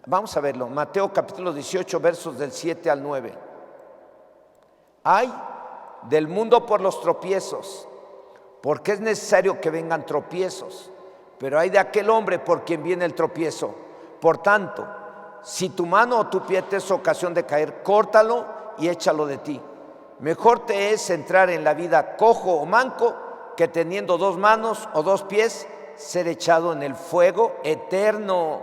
vamos a verlo, Mateo capítulo 18, versos del 7 al 9. Ay del mundo por los tropiezos, porque es necesario que vengan tropiezos, pero hay de aquel hombre por quien viene el tropiezo. Por tanto, si tu mano o tu pie te es ocasión de caer, córtalo y échalo de ti. Mejor te es entrar en la vida cojo o manco que teniendo 2 manos o 2 pies ser echado en el fuego eterno.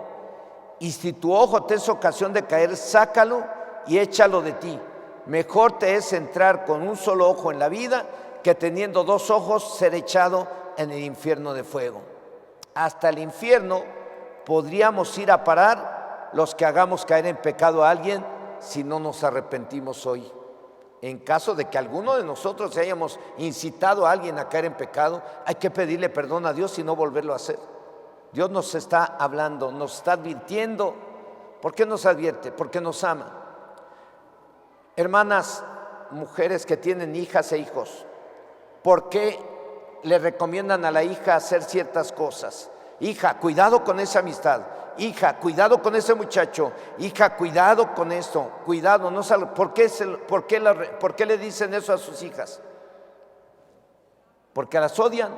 Y si tu ojo te es ocasión de caer, sácalo y échalo de ti. Mejor te es entrar con un solo ojo en la vida que teniendo 2 ojos ser echado en el infierno de fuego. Hasta el infierno podríamos ir a parar los que hagamos caer en pecado a alguien si no nos arrepentimos hoy. En caso de que alguno de nosotros hayamos incitado a alguien a caer en pecado, hay que pedirle perdón a Dios y no volverlo a hacer. Dios nos está hablando, nos está advirtiendo. ¿Por qué nos advierte? Porque nos ama. Hermanas, mujeres que tienen hijas e hijos, ¿por qué le recomiendan a la hija hacer ciertas cosas? Hija, cuidado con esa amistad. Hija, cuidado con ese muchacho. Hija, cuidado con esto. Cuidado, no salga. ¿Por qué le dicen eso a sus hijas? Porque las odian,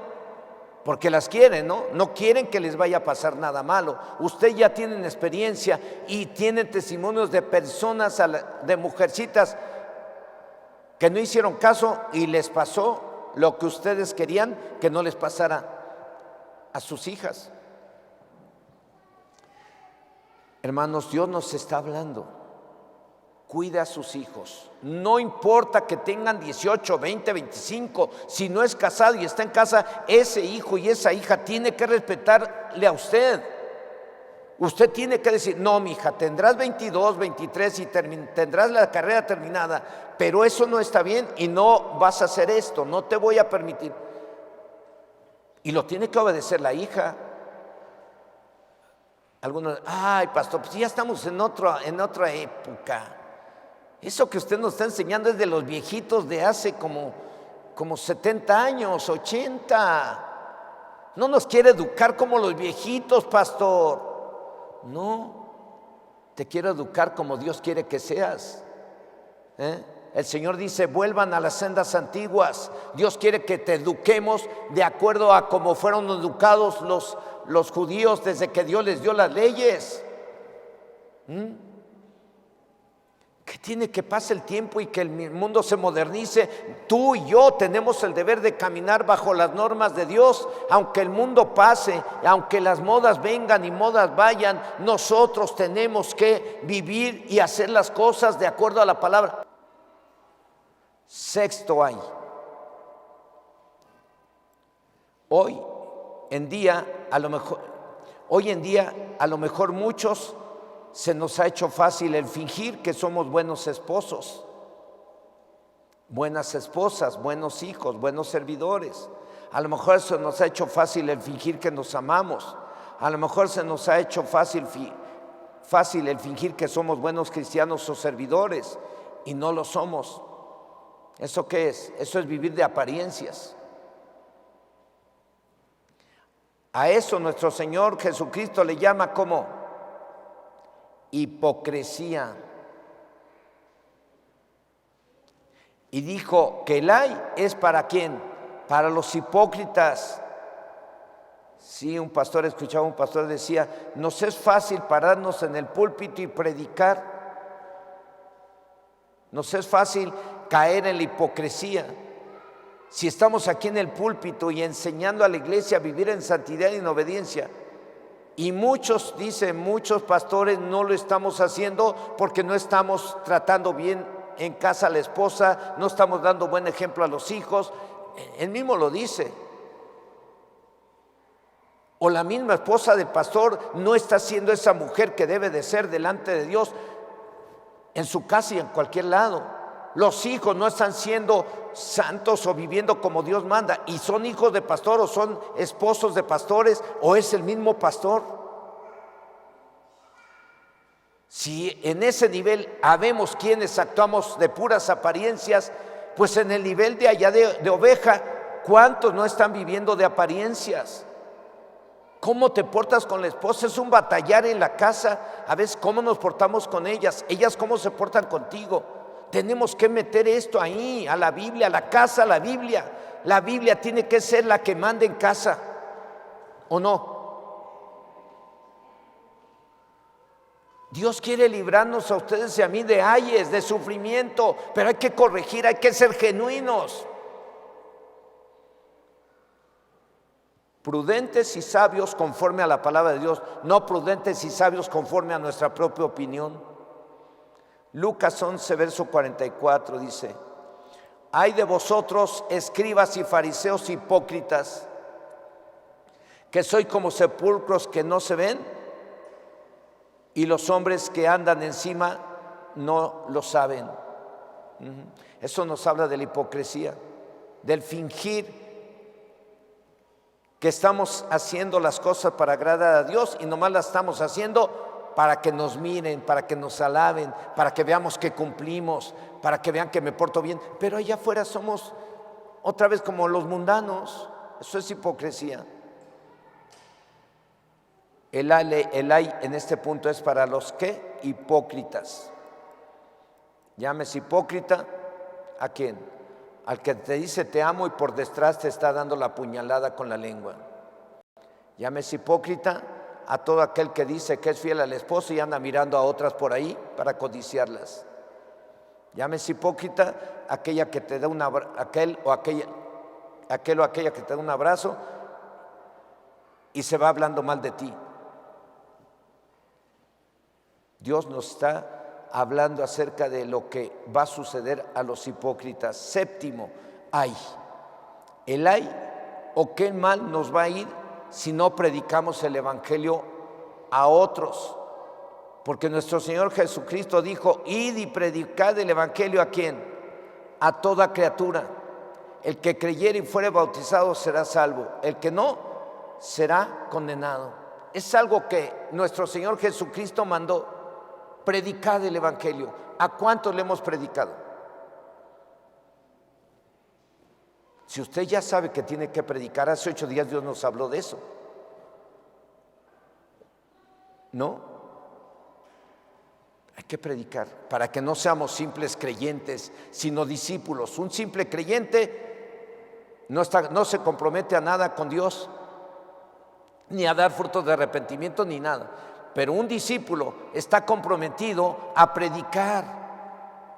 porque las quieren, ¿no? No quieren que les vaya a pasar nada malo. Usted ya tienen experiencia y tienen testimonios de personas, de mujercitas que no hicieron caso y les pasó lo que ustedes querían que no les pasara a sus hijas. Hermanos, Dios nos está hablando. Cuida a sus hijos. No importa que tengan 18, 20, 25. Si no es casado y está en casa, ese hijo y esa hija tiene que respetarle a usted. Usted tiene que decir, no, mi hija, tendrás 22, 23 y tendrás la carrera terminada, pero eso no está bien y no vas a hacer esto, no te voy a permitir. Y lo tiene que obedecer la hija. Algunos, ay, pastor, pues ya estamos en otra época. Eso que usted nos está enseñando es de los viejitos de hace como 70 años, 80. No nos quiere educar como los viejitos, pastor. No, te quiero educar como Dios quiere que seas. El Señor dice, vuelvan a las sendas antiguas. Dios quiere que te eduquemos de acuerdo a cómo fueron educados los judíos desde que Dios les dio las leyes. Que tiene que pasar el tiempo y que el mundo se modernice. Tú y yo tenemos el deber de caminar bajo las normas de Dios. Aunque el mundo pase, aunque las modas vengan y modas vayan, nosotros tenemos que vivir y hacer las cosas de acuerdo a la palabra. Sexto hay. Hoy en día a lo mejor muchos se nos ha hecho fácil el fingir que somos buenos esposos, buenas esposas, buenos hijos, buenos servidores. A lo mejor se nos ha hecho fácil el fingir que nos amamos. A lo mejor se nos ha hecho fácil el fingir que somos buenos cristianos o servidores y no lo somos. ¿Eso qué es? Eso es vivir de apariencias. A eso nuestro Señor Jesucristo le llama como hipocresía. Y dijo que el ay es ¿para quién? Para los hipócritas. Sí, escuchaba un pastor decía, nos es fácil pararnos en el púlpito y predicar. Nos es fácil caer en la hipocresía. Si estamos aquí en el púlpito y enseñando a la iglesia a vivir en santidad y en obediencia, y muchos pastores no lo estamos haciendo porque no estamos tratando bien en casa a la esposa, no estamos dando buen ejemplo a los hijos. Él mismo lo dice. O la misma esposa del pastor no está siendo esa mujer que debe de ser delante de Dios en su casa y en cualquier lado. Los hijos no están siendo santos o viviendo como Dios manda, y son hijos de pastor o son esposos de pastores o es el mismo pastor. Si en ese nivel habemos quienes actuamos de puras apariencias, pues en el nivel de allá de oveja, ¿cuántos no están viviendo de apariencias? ¿Cómo te portas con la esposa? Es un batallar en la casa. A veces, ¿cómo nos portamos con ellas? Ellas, ¿cómo se portan contigo? Tenemos que meter esto ahí, a la Biblia, a la casa, a la Biblia. La Biblia tiene que ser la que mande en casa, ¿o no? Dios quiere librarnos a ustedes y a mí de ayes, de sufrimiento, pero hay que corregir, hay que ser genuinos. Prudentes y sabios conforme a la palabra de Dios, no prudentes y sabios conforme a nuestra propia opinión. Lucas 11, verso 44 dice: ay de vosotros, escribas y fariseos hipócritas, que sois como sepulcros que no se ven, y los hombres que andan encima no lo saben. Eso nos habla de la hipocresía, del fingir que estamos haciendo las cosas para agradar a Dios y nomás las estamos haciendo para que nos miren, para que nos alaben, para que veamos que cumplimos, para que vean que me porto bien. Pero allá afuera somos otra vez como los mundanos. Eso es hipocresía. El ay en este punto es para los que hipócritas. Llames hipócrita ¿a quién? Al que te dice te amo y por detrás te está dando la puñalada con la lengua. Llames hipócrita a todo aquel que dice que es fiel al esposo y anda mirando a otras por ahí para codiciarlas. Llames hipócrita a aquella que te da aquel o aquella que te da un abrazo y se va hablando mal de ti. Dios nos está hablando acerca de lo que va a suceder a los hipócritas. Séptimo, ay. El ay o qué mal nos va a ir si no predicamos el evangelio a otros. Porque nuestro Señor Jesucristo dijo: id y predicad el evangelio ¿a quién? A toda criatura. El que creyere y fuere bautizado será salvo. El que no, será condenado. Es algo que nuestro Señor Jesucristo mandó. Predicad el evangelio. ¿A cuántos le hemos predicado? Si usted ya sabe que tiene que predicar, hace 8 días Dios nos habló de eso, ¿no? Hay que predicar para que no seamos simples creyentes, sino discípulos. Un simple creyente no se compromete a nada con Dios, ni a dar frutos de arrepentimiento, ni nada. Pero un discípulo está comprometido a predicar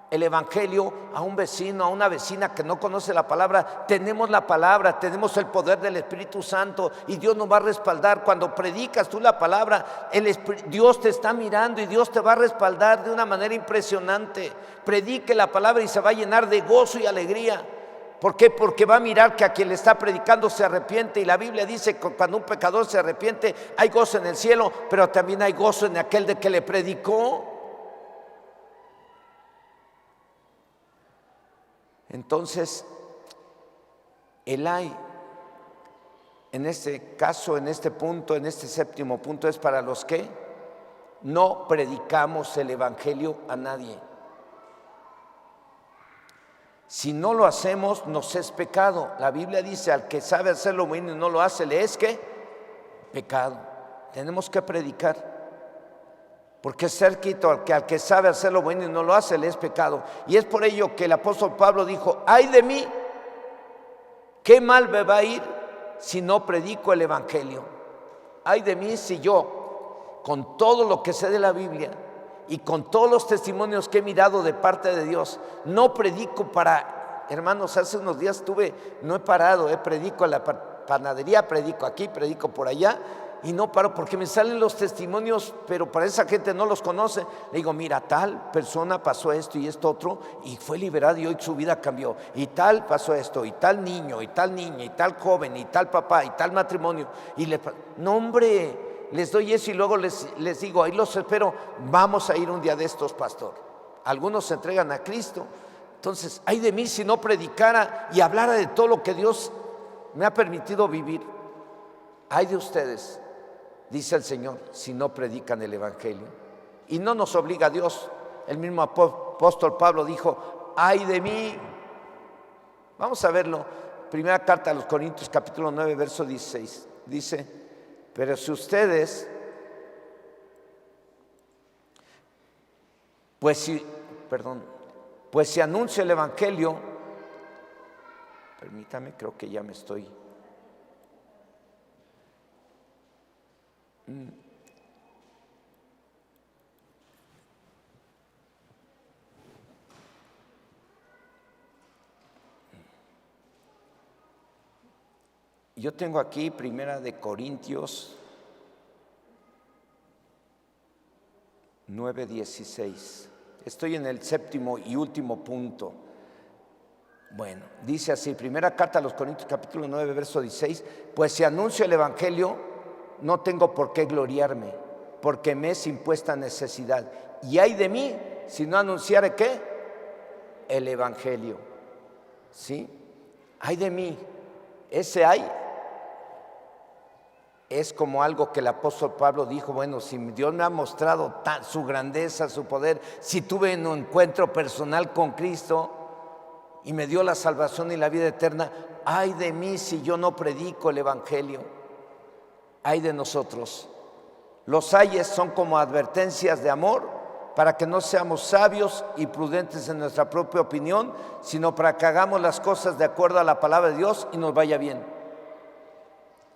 el evangelio a un vecino, a una vecina que no conoce la palabra. Tenemos la palabra, tenemos el poder del Espíritu Santo y Dios nos va a respaldar. Cuando predicas tú la palabra, Dios te está mirando y Dios te va a respaldar de una manera impresionante. Predique la palabra y se va a llenar de gozo y alegría. ¿Por qué? Porque va a mirar que a quien le está predicando se arrepiente, y la Biblia dice que cuando un pecador se arrepiente hay gozo en el cielo, pero también hay gozo en aquel de que le predicó. Entonces, el ay, en este caso, en este punto, en este séptimo punto, es para los que no predicamos el evangelio a nadie. Si no lo hacemos, nos es pecado. La Biblia dice: al que sabe hacer lo bueno y no lo hace, le es ¿qué? Pecado. Tenemos que predicar, porque es cerquito al que sabe hacer lo bueno y no lo hace, le es pecado. Y es por ello que el apóstol Pablo dijo: ay de mí, qué mal me va a ir si no predico el evangelio. Ay de mí si yo, con todo lo que sé de la Biblia y con todos los testimonios que he mirado de parte de Dios, no predico para, hermanos, hace unos días no he parado, predico a la panadería, predico aquí, predico por allá, y no paro porque me salen los testimonios, pero para esa gente no los conoce. Le digo: mira, tal persona pasó esto y esto otro, y fue liberado y hoy su vida cambió, y tal pasó esto, y tal niño, y tal niña, y tal joven, y tal papá, y tal matrimonio, no hombre, les doy eso y luego les digo: ahí los espero, vamos a ir un día de estos, pastor. Algunos se entregan a Cristo. Entonces, ay de mí si no predicara y hablara de todo lo que Dios me ha permitido vivir. Ay de ustedes, dice el Señor, si no predican el evangelio. Y no nos obliga Dios. El mismo apóstol Pablo dijo: ay de mí. Vamos a verlo. Primera carta a los Corintios, capítulo 9, verso 16. Dice: Pero si ustedes, pues si anuncia el Evangelio, permítame, creo que ya me estoy. Yo tengo aquí Primera de Corintios 9:16. Estoy en el séptimo y último punto. Bueno, dice así, primera carta a los Corintios, capítulo 9, verso 16. Pues si anuncio el Evangelio, no tengo por qué gloriarme, porque me es impuesta necesidad. Y ay de mí, si no anunciare, ¿qué? El Evangelio. ¿Sí? Ay de mí. Ese ay es como algo que el apóstol Pablo dijo, bueno, si Dios me ha mostrado su grandeza, su poder, si tuve un encuentro personal con Cristo y me dio la salvación y la vida eterna, ay de mí si yo no predico el Evangelio, ay de nosotros. Los ayes son como advertencias de amor para que no seamos sabios y prudentes en nuestra propia opinión, sino para que hagamos las cosas de acuerdo a la palabra de Dios y nos vaya bien.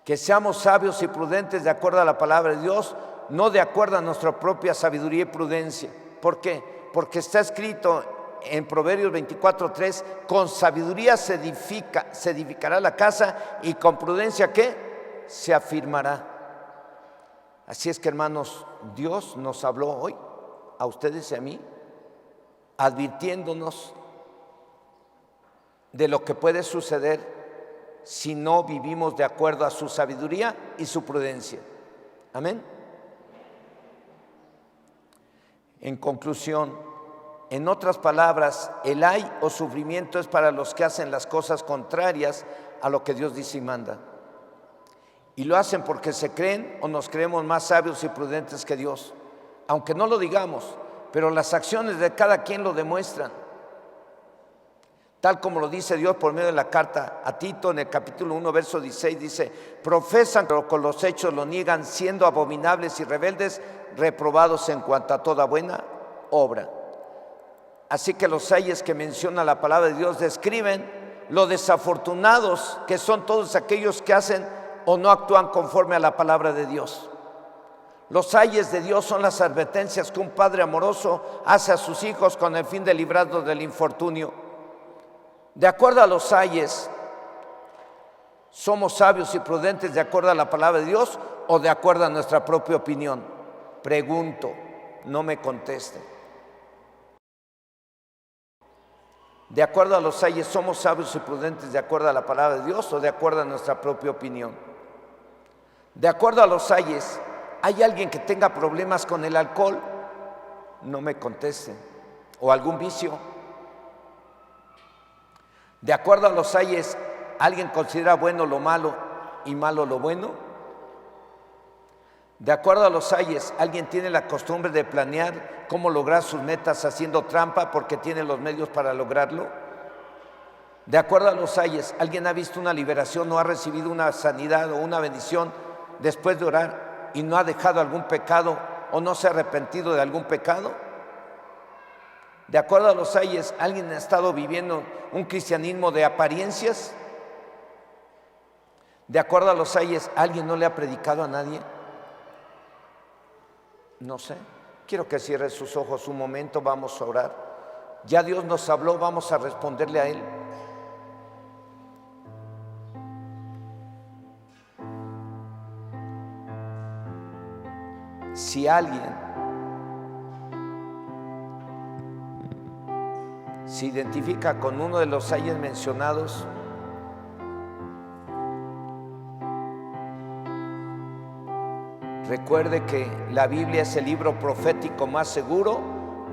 Que seamos sabios y prudentes de acuerdo a la palabra de Dios, no de acuerdo a nuestra propia sabiduría y prudencia. ¿Por qué? Porque está escrito en Proverbios 24:3, con sabiduría se edificará la casa y con prudencia, ¿qué? Se afirmará. Así es que, hermanos, Dios nos habló hoy, a ustedes y a mí, advirtiéndonos de lo que puede suceder si no vivimos de acuerdo a su sabiduría y su prudencia. Amén. En conclusión, en otras palabras, el ay o sufrimiento es para los que hacen las cosas contrarias a lo que Dios dice y manda. Y lo hacen porque se creen o nos creemos más sabios y prudentes que Dios. Aunque no lo digamos, pero las acciones de cada quien lo demuestran. Tal como lo dice Dios por medio de la carta a Tito en el capítulo 1, verso 16, dice, profesan pero con los hechos lo niegan, siendo abominables y rebeldes, reprobados en cuanto a toda buena obra. Así que los ayes que menciona la palabra de Dios describen lo desafortunados que son todos aquellos que hacen o no actúan conforme a la palabra de Dios. Los ayes de Dios son las advertencias que un padre amoroso hace a sus hijos con el fin de librarlos del infortunio. De acuerdo a los ayes, ¿somos sabios y prudentes de acuerdo a la palabra de Dios o de acuerdo a nuestra propia opinión? Pregunto, no me contesten. De acuerdo a los ayes, ¿somos sabios y prudentes de acuerdo a la palabra de Dios o de acuerdo a nuestra propia opinión? De acuerdo a los ayes, ¿hay alguien que tenga problemas con el alcohol? No me contesten. ¿O algún vicio? De acuerdo a los ayes, ¿alguien considera bueno lo malo y malo lo bueno? De acuerdo a los ayes, ¿alguien tiene la costumbre de planear cómo lograr sus metas haciendo trampa porque tiene los medios para lograrlo? De acuerdo a los ayes, ¿alguien ha visto una liberación o ha recibido una sanidad o una bendición después de orar y no ha dejado algún pecado o no se ha arrepentido de algún pecado? De acuerdo a los ayes, ¿alguien ha estado viviendo un cristianismo de apariencias? De acuerdo a los ayes, ¿alguien no le ha predicado a nadie? No sé. Quiero que cierre sus ojos un momento, vamos a orar. Ya Dios nos habló, vamos a responderle a Él. Si alguien se identifica con uno de los ayes mencionados, recuerde que la Biblia es el libro profético más seguro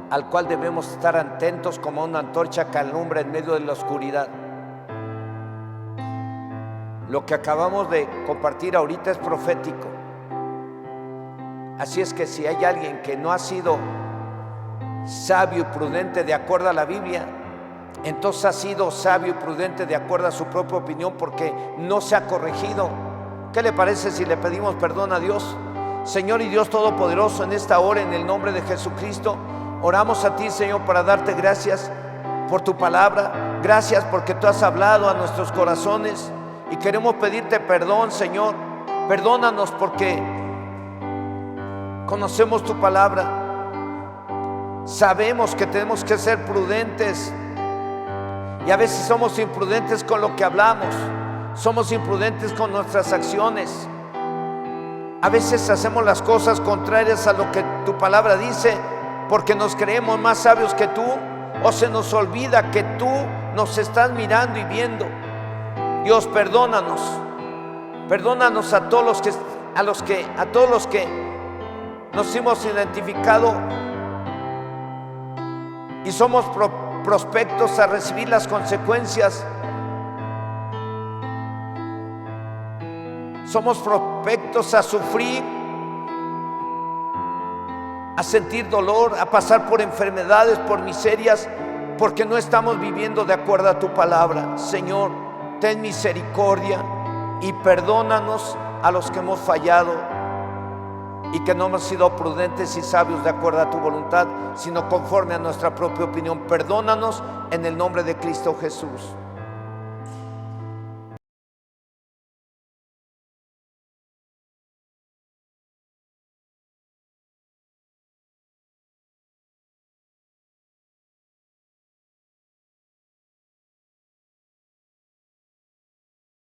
al cual debemos estar atentos como una antorcha que alumbra en medio de la oscuridad. Lo que acabamos de compartir ahorita es profético. Así es que si hay alguien que no ha sido sabio y prudente de acuerdo a la Biblia, entonces ha sido sabio y prudente de acuerdo a su propia opinión porque no se ha corregido, ¿Qué le parece si le pedimos perdón a Dios? Señor y Dios Todopoderoso, en esta hora, en el nombre de Jesucristo, oramos a ti, Señor, para darte gracias por tu palabra. Gracias porque tú has hablado a nuestros corazones y queremos pedirte perdón, Señor. Perdónanos porque conocemos tu palabra. Sabemos que tenemos que ser prudentes y a veces somos imprudentes con lo que hablamos. Somos imprudentes con nuestras acciones. A veces hacemos las cosas contrarias a lo que tu palabra dice porque nos creemos más sabios que tú, o se nos olvida que tú nos estás mirando y viendo. Dios, perdónanos. Perdónanos a todos los que nos hemos identificado y somos prospectos a recibir las consecuencias. Somos prospectos a sufrir, a sentir dolor, a pasar por enfermedades, por miserias, porque no estamos viviendo de acuerdo a tu palabra. Señor, ten misericordia y perdónanos a los que hemos fallado y que no hemos sido prudentes y sabios de acuerdo a tu voluntad, sino conforme a nuestra propia opinión. Perdónanos en el nombre de Cristo Jesús.